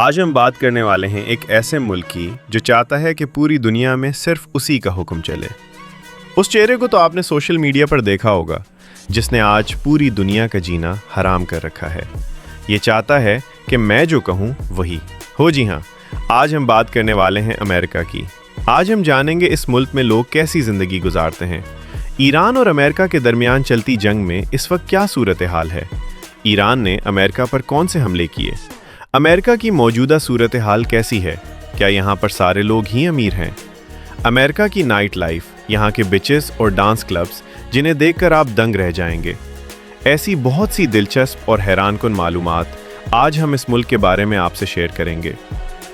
آج ہم بات کرنے والے ہیں ایک ایسے ملک کی جو چاہتا ہے کہ پوری دنیا میں صرف اسی کا حکم چلے۔ اس چہرے کو تو آپ نے سوشل میڈیا پر دیکھا ہوگا جس نے آج پوری دنیا کا جینا حرام کر رکھا ہے۔ یہ چاہتا ہے کہ میں جو کہوں وہی ہو۔ جی ہاں، آج ہم بات کرنے والے ہیں امریکہ کی۔ آج ہم جانیں گے اس ملک میں لوگ کیسی زندگی گزارتے ہیں۔ ایران اور امریکہ کے درمیان چلتی جنگ میں اس وقت کیا صورتحال ہے؟ ایران نے امریکہ پر کون سے حملے کیے؟ امریکہ کی موجودہ صورتحال کیسی ہے؟ کیا یہاں پر سارے لوگ ہی امیر ہیں؟ امریکہ کی نائٹ لائف، یہاں کے بچز اور ڈانس کلبز جنہیں دیکھ کر آپ دنگ رہ جائیں گے۔ ایسی بہت سی دلچسپ اور حیران کن معلومات آج ہم اس ملک کے بارے میں آپ سے شیئر کریں گے۔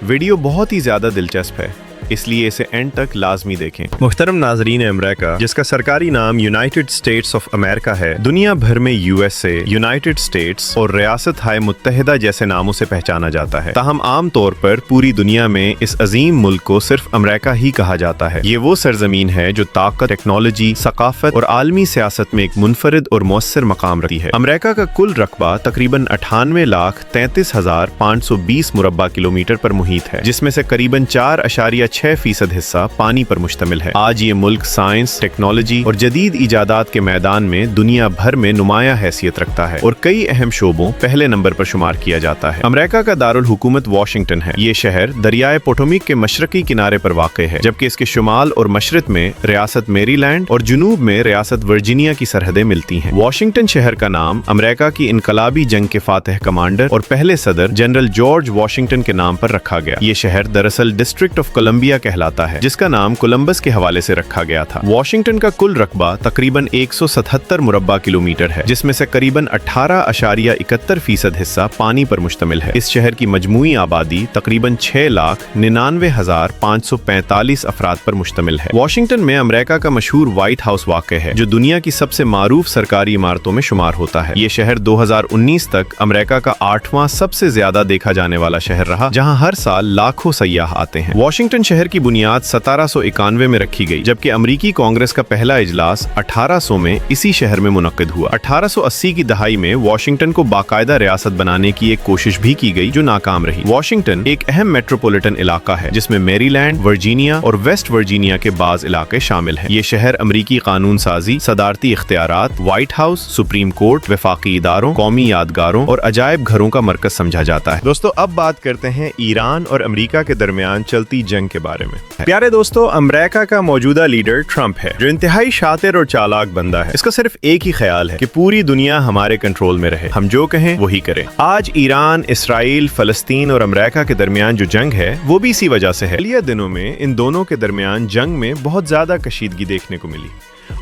ویڈیو بہت ہی زیادہ دلچسپ ہے، اس لیے اسے اینڈ تک لازمی دیکھیں۔ محترم ناظرین، امریکہ جس کا سرکاری نام یونائٹڈ اسٹیٹس آف امریکہ ہے، دنیا بھر میں USA، یونائٹڈ اسٹیٹس اور ریاست ہائے متحدہ جیسے ناموں سے پہچانا جاتا ہے۔ تاہم عام طور پر پوری دنیا میں اس عظیم ملک کو صرف امریکہ ہی کہا جاتا ہے۔ یہ وہ سرزمین ہے جو طاقت، ٹیکنالوجی، ثقافت اور عالمی سیاست میں ایک منفرد اور مؤثر مقام رکھتی ہے۔ امریکہ کا کل رقبہ تقریباً 98,33,520 مربع کلومیٹر پر محیط ہے، جس میں سے قریباً 4.6% حصہ پانی پر مشتمل ہے۔ آج یہ ملک سائنس، ٹیکنالوجی اور جدید ایجادات کے میدان میں دنیا بھر میں نمایاں حیثیت رکھتا ہے اور کئی اہم شعبوں پہلے نمبر پر شمار کیا جاتا ہے۔ امریکہ کا دارالحکومت واشنگٹن ہے۔ یہ شہر دریائے پوٹومیک کے مشرقی کنارے پر واقع ہے، جبکہ اس کے شمال اور مشرق میں ریاست میری لینڈ اور جنوب میں ریاست ورجینیا کی سرحدیں ملتی ہیں۔ واشنگٹن شہر کا نام امریکہ کی انقلابی جنگ کے فاتح کمانڈر اور پہلے صدر جنرل جارج واشنگٹن کے نام پر رکھا گیا۔ یہ شہر دراصل ڈسٹرکٹ آف کولمبیا کہلاتا ہے، جس کا نام کولمبس کے حوالے سے رکھا گیا تھا۔ واشنگٹن کا کل رقبہ تقریباً 177 مربع کلومیٹر ہے، جس میں سے قریباً 18.71% حصہ پانی پر مشتمل ہے۔ اس شہر کی مجموعی آبادی تقریباً 6,99,545 افراد پر مشتمل ہے۔ واشنگٹن میں امریکہ کا مشہور وائٹ ہاؤس واقع ہے، جو دنیا کی سب سے معروف سرکاری عمارتوں میں شمار ہوتا ہے۔ یہ شہر 2019 تک امریکہ کا 8واں سب سے زیادہ دیکھا جانے والا شہر رہا، جہاں ہر سال لاکھوں سیاح آتے ہیں۔ واشنگٹن شہر کی بنیاد 1791 میں رکھی گئی، جبکہ امریکی کانگریس کا پہلا اجلاس 1800 میں اسی شہر میں منعقد ہوا۔ 1880 کی دہائی میں واشنگٹن کو باقاعدہ ریاست بنانے کی ایک کوشش بھی کی گئی، جو ناکام رہی۔ واشنگٹن ایک اہم میٹروپولیٹن علاقہ ہے، جس میں میری لینڈ، ورجینیا اور ویسٹ ورجینیا کے بعض علاقے شامل ہیں۔ یہ شہر امریکی قانون سازی، صدارتی اختیارات، وائٹ ہاؤس، سپریم کورٹ، وفاقی اداروں، قومی یادگاروں اور عجائب گھروں کا مرکز سمجھا جاتا ہے۔ دوستو، اب بات کرتے ہیں ایران اور امریکہ کے درمیان چلتی جنگ کے بارے میں۔ پیارے دوستو، امریکہ کا موجودہ لیڈر ٹرمپ ہے، جو انتہائی شاطر اور چالاک بندہ ہے۔ اس کا صرف ایک ہی خیال ہے کہ پوری دنیا ہمارے کنٹرول میں رہے، ہم جو کہیں وہی کریں۔ آج ایران، اسرائیل، فلسطین اور امریکہ کے درمیان جو جنگ ہے، وہ بھی اسی وجہ سے ہے۔ حالیہ دنوں میں ان دونوں کے درمیان جنگ میں بہت زیادہ کشیدگی دیکھنے کو ملی،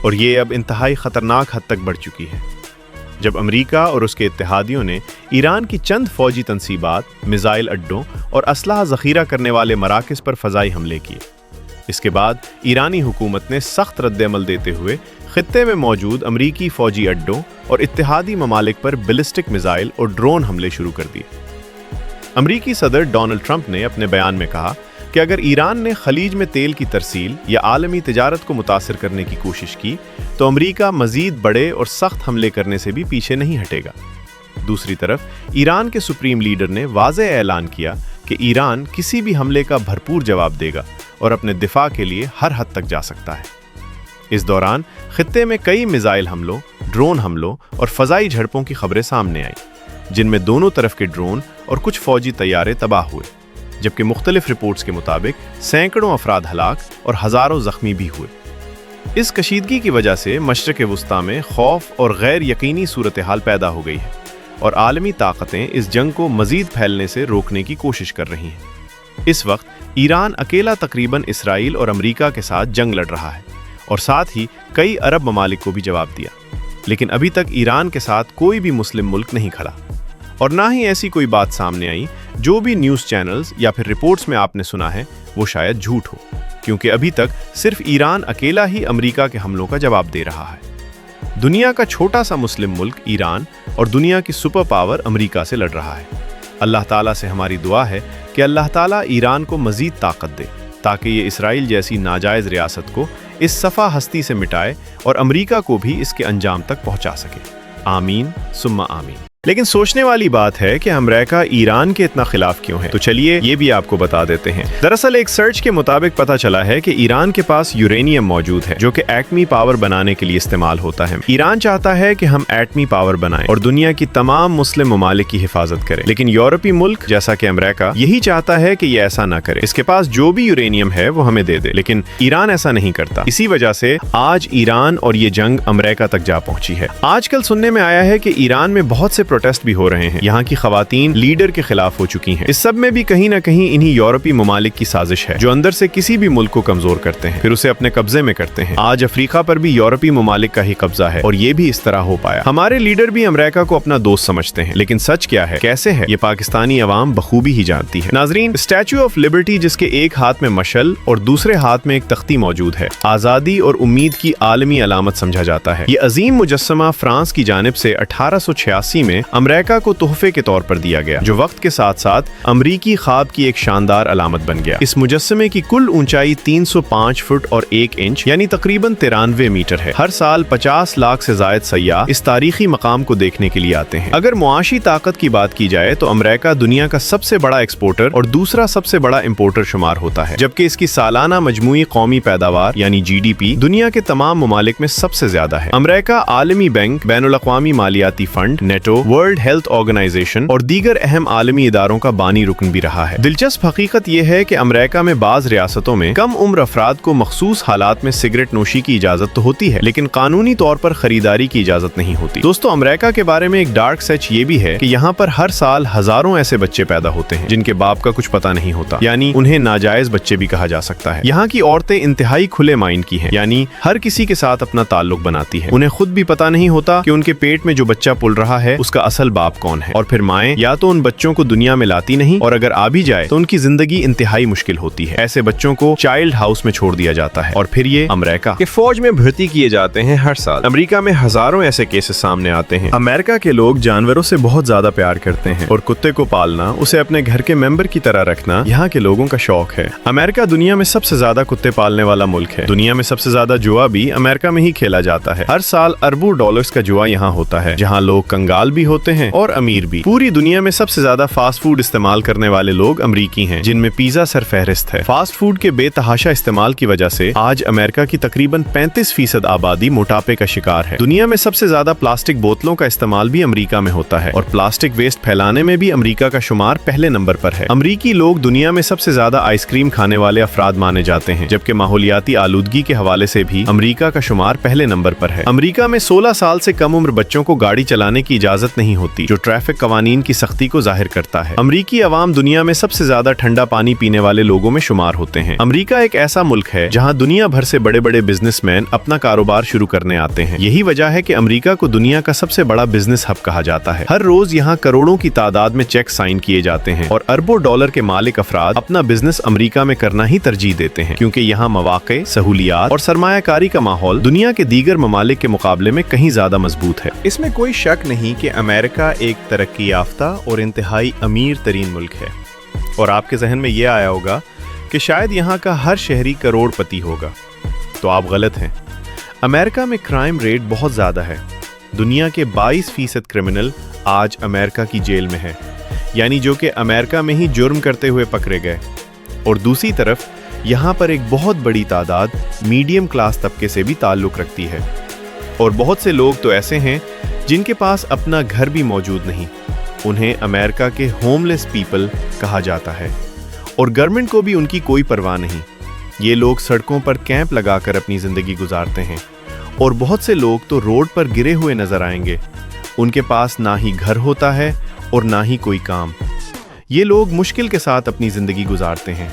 اور یہ اب انتہائی خطرناک حد تک بڑھ چکی ہے، جب امریکہ اور اس کے اتحادیوں نے ایران کی چند فوجی تنصیبات، میزائل اڈوں اور اسلحہ ذخیرہ کرنے والے مراکز پر فضائی حملے کیے۔ اس کے بعد ایرانی حکومت نے سخت رد عمل دیتے ہوئے خطے میں موجود امریکی فوجی اڈوں اور اتحادی ممالک پر بیلسٹک میزائل اور ڈرون حملے شروع کر دیے۔ امریکی صدر ڈونلڈ ٹرمپ نے اپنے بیان میں کہا کہ اگر ایران نے خلیج میں تیل کی ترسیل یا عالمی تجارت کو متاثر کرنے کی کوشش کی تو امریکہ مزید بڑے اور سخت حملے کرنے سے بھی پیچھے نہیں ہٹے گا۔ دوسری طرف ایران کے سپریم لیڈر نے واضح اعلان کیا کہ ایران کسی بھی حملے کا بھرپور جواب دے گا اور اپنے دفاع کے لیے ہر حد تک جا سکتا ہے۔ اس دوران خطے میں کئی میزائل حملوں، ڈرون حملوں اور فضائی جھڑپوں کی خبریں سامنے آئیں، جن میں دونوں طرف کے ڈرون اور کچھ فوجی طیارے تباہ ہوئے، جبکہ مختلف رپورٹس کے مطابق سینکڑوں افراد ہلاک اور ہزاروں زخمی بھی ہوئے۔ اس کشیدگی کی وجہ سے مشرق وسطیٰ میں خوف اور غیر یقینی صورتحال پیدا ہو گئی ہے، اور عالمی طاقتیں اس جنگ کو مزید پھیلنے سے روکنے کی کوشش کر رہی ہیں۔ اس وقت ایران اکیلا تقریباً اسرائیل اور امریکہ کے ساتھ جنگ لڑ رہا ہے، اور ساتھ ہی کئی عرب ممالک کو بھی جواب دیا، لیکن ابھی تک ایران کے ساتھ کوئی بھی مسلم ملک نہیں کھڑا، اور نہ ہی ایسی کوئی بات سامنے آئی۔ جو بھی نیوز چینلز یا پھر رپورٹس میں آپ نے سنا ہے وہ شاید جھوٹ ہو، کیونکہ ابھی تک صرف ایران اکیلا ہی امریکہ کے حملوں کا جواب دے رہا ہے۔ دنیا کا چھوٹا سا مسلم ملک ایران اور دنیا کی سپر پاور امریکہ سے لڑ رہا ہے۔ اللہ تعالیٰ سے ہماری دعا ہے کہ اللہ تعالیٰ ایران کو مزید طاقت دے، تاکہ یہ اسرائیل جیسی ناجائز ریاست کو اس صفحہ ہستی سے مٹائے اور امریکہ کو بھی اس کے انجام تک پہنچا سکے۔ آمین ثم آمین۔ लेकिन सोचने वाली बात है कि अमेरिका ईरान के इतना खिलाफ क्यों है। तो चलिए ये भी आपको बता देते हैं। दरअसल एक सर्च के मुताबिक पता चला है कि ईरान के पास यूरेनियम मौजूद है जो कि एटमी पावर बनाने के लिए इस्तेमाल होता है। ईरान चाहता है कि हम एटमी पावर बनाएं और दुनिया की तमाम मुस्लिम ममालिक की हिफाजत करें, लेकिन यूरोपीय मुल्क जैसा कि अमेरिका यही चाहता है कि ये ऐसा न करे। इसके पास जो भी यूरेनियम है वो हमें दे दे, लेकिन ईरान ऐसा नहीं करता। इसी वजह से आज ईरान और ये जंग अमेरिका तक जा पहुंची है। आजकल सुनने में आया है कि ईरान में बहुत से प्रोटेस्ट भी हो रहे हैं। यहाँ की खवातीन लीडर के खिलाफ हो चुकी हैं। इस सब में भी कहीं ना कहीं इन्हीं यूरोपीय ममालिक की साजिश है जो अंदर से किसी भी मुल्क को कमजोर करते हैं, फिर उसे अपने कब्जे में करते हैं। आज अफ्रीका पर भी यूरोपीय ममालिक का ही कब्जा है और ये भी इस तरह हो पाया। हमारे लीडर भी अमेरिका को अपना दोस्त समझते हैं, लेकिन सच क्या है, कैसे है, ये पाकिस्तानी अवाम बखूबी ही जानती है। नाजरीन, स्टैच्यू ऑफ लिबर्टी जिसके एक हाथ में मशल और दूसरे हाथ में एक तख्ती मौजूद है, आजादी और उम्मीद की आलमी अलामत समझा जाता है। ये अजीम मुजस्समा फ्रांस की जानिब से 1886 में अमेरिका को तोहफे के तौर पर दिया गया, जो वक्त के साथ साथ अमरीकी ख्वाब की एक शानदार अलामत बन गया। इस मुजस्समे की कुल ऊंचाई 305 फुट और 1 इंच यानी तकरीबन 93 मीटर है। हर साल 50 लाख से जायद सयाह इस तारीखी मकाम को देखने के लिए आते हैं। अगर मुआशी ताकत की बात की जाए तो अमेरिका दुनिया का सबसे बड़ा एक्सपोर्टर और दूसरा सबसे बड़ा इंपोर्टर शुमार होता है, जबकि इसकी सालाना मजमूई कौमी पैदावार यानी GDP दुनिया के तमाम ममालिक में सबसे ज्यादा है। अमेरिका आलमी बैंक, बैनुल-अक़वामी मालियाती fund, NATO, World Health Organization और दीगर अहम आलमी इदारों का बानी रुकन भी रहा है। दिलचस्प हकीकत यह है कि अमेरिका में बाज रियासतों में कम उम्र अफराद को मखसूस हालात में सिगरेट नोशी की इजाजत तो होती है, लेकिन कानूनी तौर पर खरीदारी की इजाजत नहीं होती। दोस्तों, अमेरिका के बारे में एक डार्क सच ये भी है कि यहाँ पर हर साल हजारों ऐसे बच्चे पैदा होते हैं जिनके बाप का कुछ पता नहीं होता, यानी उन्हें नाजायज बच्चे भी कहा जा सकता है। यहाँ की औरतें इंतहाई खुले माइंड की हैं, यानी हर किसी के साथ अपना ताल्लुक बनाती है। उन्हें खुद भी पता नहीं होता कि उनके पेट में जो बच्चा पुल रहा है उसका असल बाप कौन है, और फिर माएं या तो उन बच्चों को दुनिया में लाती नहीं, और अगर आ भी जाए तो उनकी जिंदगी इंतहाई मुश्किल होती है। ऐसे बच्चों को चाइल्ड हाउस में छोड़ दिया जाता है। और फिर ये अमेरिका के फौज में भर्ती किए जाते हैं हर साल। अमेरिका में हजारों ऐसे केसेस सामने आते हैं। अमेरिका के लोग जानवरों से बहुत ज्यादा प्यार करते हैं और कुत्ते को पालना, उसे अपने घर के मेंबर की तरह रखना यहाँ के लोगों का शौक है। अमेरिका दुनिया में सबसे ज्यादा कुत्ते पालने वाला मुल्क है। दुनिया में सबसे ज्यादा जुआ भी अमेरिका में ही खेला जाता है। हर साल अरबों डॉलर्स का जुआ यहाँ होता है, जहाँ लोग कंगाल भी होते हैं और अमीर भी। पूरी दुनिया में सबसे ज्यादा फास्ट फूड इस्तेमाल करने वाले लोग अमरीकी हैं, जिनमें पिज्जा सरफहरिस्त है। फास्ट फूड के बेतहाशा इस्तेमाल की वजह से आज अमेरिका की तकरीबन 35% आबादी मोटापे का शिकार है। दुनिया में सबसे ज्यादा प्लास्टिक बोतलों का इस्तेमाल भी अमेरिका में होता है और प्लास्टिक वेस्ट फैलाने में भी अमेरिका का शुमार पहले नंबर पर है। अमरीकी लोग दुनिया में सबसे ज्यादा आइसक्रीम खाने वाले अफराद माने जाते हैं, जबकि माहौलियाती आलूदगी के हवाले से भी अमेरिका का शुमार पहले नंबर पर है। अमेरिका में 16 साल से कम उम्र बच्चों को गाड़ी चलाने की इजाजत नहीं होती, जो ट्रैफिक कवानीन की सख्ती को जाहिर करता है। अमरीकी अवाम दुनिया में सबसे ज्यादा ठंडा पानी पीने वाले लोगों में शुमार होते हैं। अमरीका एक ऐसा मुल्क है जहाँ दुनिया भर से बड़े बड़े बिजनेसमैन अपना कारोबार शुरू करने आते हैं। यही वजह है कि अमरीका को दुनिया का सबसे बड़ा बिजनेस हब कहा जाता है। हर रोज यहाँ करोड़ों की तादाद में चेक साइन किए जाते हैं और अरबों डॉलर के मालिक अफराद अपना बिजनेस अमरीका में करना ही तरजीह देते हैं, क्योंकि यहाँ मौके, सहूलियात और सरमायाकारी का माहौल दुनिया के दीगर ममालिक के मुकाबले में कहीं ज्यादा मजबूत है। इसमें कोई शक नहीं कि अमेरिका एक तरक्की याफ्ता और इंतहाई अमीर तरीन मुल्क है। और आपके जहन में ये आया होगा कि शायद यहाँ का हर शहरी करोड़पति होगा, तो आप गलत हैं। अमेरिका में क्राइम रेट बहुत ज़्यादा है। दुनिया के 22% क्रिमिनल आज अमेरिका की जेल में है, यानी जो कि अमेरिका में ही जुर्म करते हुए पकड़े गए। और दूसरी तरफ यहाँ पर एक बहुत बड़ी तादाद मीडियम क्लास तबके से भी ताल्लुक़ रखती है। और बहुत से लोग तो ऐसे हैं जिनके पास अपना घर भी मौजूद नहीं। उन्हें अमेरिका के होमलेस पीपल कहा जाता है और गवर्नमेंट को भी उनकी कोई परवाह नहीं। ये लोग सड़कों पर कैंप लगाकर अपनी ज़िंदगी गुजारते हैं और बहुत से लोग तो रोड पर गिरे हुए नजर आएंगे। उनके पास ना ही घर होता है और ना ही कोई काम। ये लोग मुश्किल के साथ अपनी ज़िंदगी गुजारते हैं।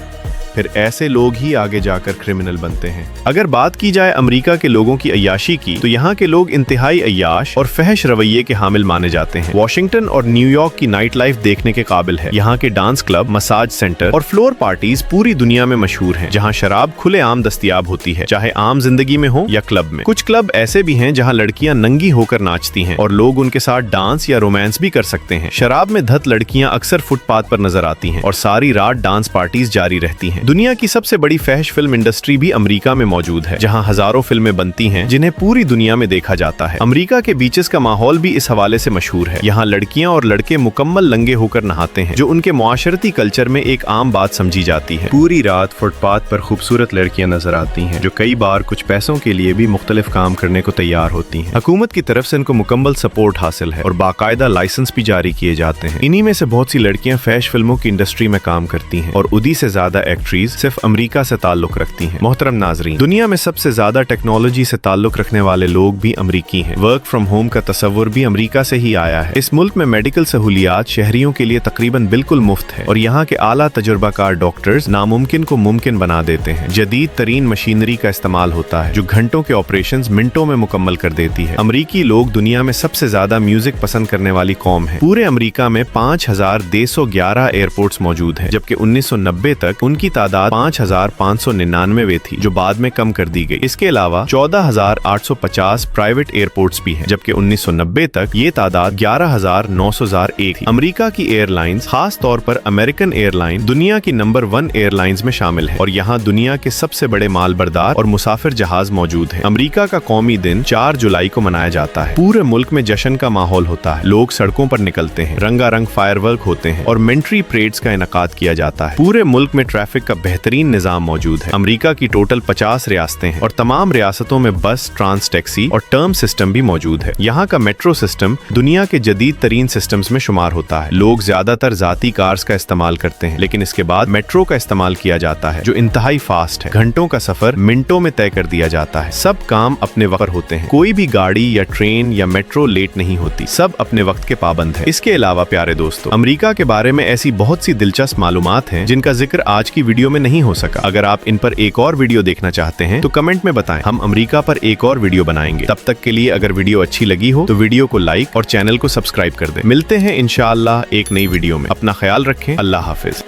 फिर ऐसे लोग ही आगे जाकर क्रिमिनल बनते हैं। अगर बात की जाए अमेरिका के लोगों की अय्याशी की, तो यहाँ के लोग इंतहाई अय्याश और फहश रवैये के हामिल माने जाते हैं। वॉशिंगटन और न्यूयॉर्क की नाइट लाइफ देखने के काबिल है। यहाँ के डांस क्लब, मसाज सेंटर और फ्लोर पार्टीज पूरी दुनिया में मशहूर हैं, जहाँ शराब खुलेआम दस्तयाब होती है, चाहे आम जिंदगी में हो या क्लब में। कुछ क्लब ऐसे भी हैं जहाँ लड़कियां नंगी होकर नाचती हैं और लोग उनके साथ डांस या रोमांस भी कर सकते हैं। शराब में धत लड़कियां अक्सर फुटपाथ पर नजर आती हैं और सारी रात डांस पार्टीज जारी रहती हैं। हैं। दुनिया की सबसे बड़ी फैश फिल्म इंडस्ट्री भी अमेरिका में मौजूद है, जहां हजारों फिल्में बनती हैं जिन्हें पूरी दुनिया में देखा जाता है। अमेरिका के बीचेस का माहौल भी इस हवाले से मशहूर है। यहाँ लड़कियां और लड़के मुकम्मल नंगे होकर नहाते हैं, जो उनके मुआशरती कल्चर में एक आम बात समझी जाती है। पूरी रात फुटपाथ पर खूबसूरत लड़कियां नजर आती हैं, जो कई बार कुछ पैसों के लिए भी मुख्तलिफ काम करने को तैयार होती हैं। हुकूमत की तरफ से इनको मुकम्मल सपोर्ट हासिल है और बाकायदा लाइसेंस भी जारी किए जाते हैं। इन्हीं में से बहुत सी लड़कियां फैश फिल्मों की इंडस्ट्री में काम करती हैं और उदी से ज्यादा एक्ट्रेस सिर्फ अमेरिका से ताल्लुक रखती हैं। मोहतरम नाजरीन, दुनिया में सबसे ज्यादा टेक्नोलॉजी से ताल्लुक रखने वाले लोग भी अमेरिकी हैं। वर्क फ्रॉम होम का तस्वुर भी अमेरिका से ही आया है। इस मुल्क में मेडिकल सहूलियात शहरियों के लिए तकरीबन बिल्कुल मुफ्त है और यहाँ के आला तजुर्बाकार डॉक्टर्स नामुमकिन को मुमकिन बना देते हैं। जदीद तरीन मशीनरी का इस्तेमाल होता है जो घंटों के ऑपरेशंस मिनटों में मुकम्मल कर देती है। अमेरिकी लोग दुनिया में सबसे ज्यादा म्यूजिक पसंद करने वाली कौम है। पूरे अमेरिका में 5211 एयरपोर्ट्स मौजूद हैं, जबकि 1990 तक उनकी तादाद 5599 थी, जो बाद में कम कर दी गई। इसके अलावा 14850 प्राइवेट एयरपोर्ट्स भी हैं, जबकि 1990 तक ये तादाद 11901 थी। अमेरिका की एयरलाइंस, खास तौर पर अमेरिकन एयरलाइन, दुनिया की नंबर 1 एयरलाइंस में शामिल है और यहाँ दुनिया के सबसे बड़े मालबरदार और मुसाफिर जहाज मौजूद है। अमेरिका का कौमी दिन 4 जुलाई को मनाया जाता है। पूरे मुल्क में जश्न का माहौल होता है। लोग सड़कों पर निकलते हैं, रंगारंग फायरवर्क होते हैं और मिलिट्री परेड्स का इनकाद किया जाता है। पूरे मुल्क में ट्रैफिक का बेहतरीन निजाम मौजूद है। अमेरिका की टोटल 50 रियासतें हैं और तमाम रियासतों में बस, ट्रांस टैक्सी और टर्म सिस्टम भी मौजूद है। यहाँ का मेट्रो सिस्टम दुनिया के जदीद तरीन सिस्टम्स में शुमार होता है। लोग ज्यादातर जाती कार्स का इस्तेमाल करते हैं, लेकिन इसके बाद मेट्रो का इस्तेमाल किया जाता है, जो इंतहाई फास्ट है। घंटों का सफर मिनटों में तय कर दिया जाता है। सब काम अपने वक्त पर होते हैं। कोई भी गाड़ी या ट्रेन या मेट्रो लेट नहीं होती। सब अपने वक्त के पाबंद है। इसके अलावा प्यारे दोस्तों, अमेरिका के बारे में ऐसी बहुत सी दिलचस्प मालूमात हैं जिनका जिक्र आज की वीडियो में नहीं हो सका। अगर आप इन पर एक और वीडियो देखना चाहते हैं तो कमेंट में बताएं, हम अमेरिका पर एक और वीडियो बनाएंगे। तब तक के लिए अगर वीडियो अच्छी लगी हो तो वीडियो को लाइक और चैनल को सब्सक्राइब कर दें। मिलते हैं इंशाअल्लाह एक नई वीडियो में। अपना ख्याल रखें। अल्लाह हाफिज।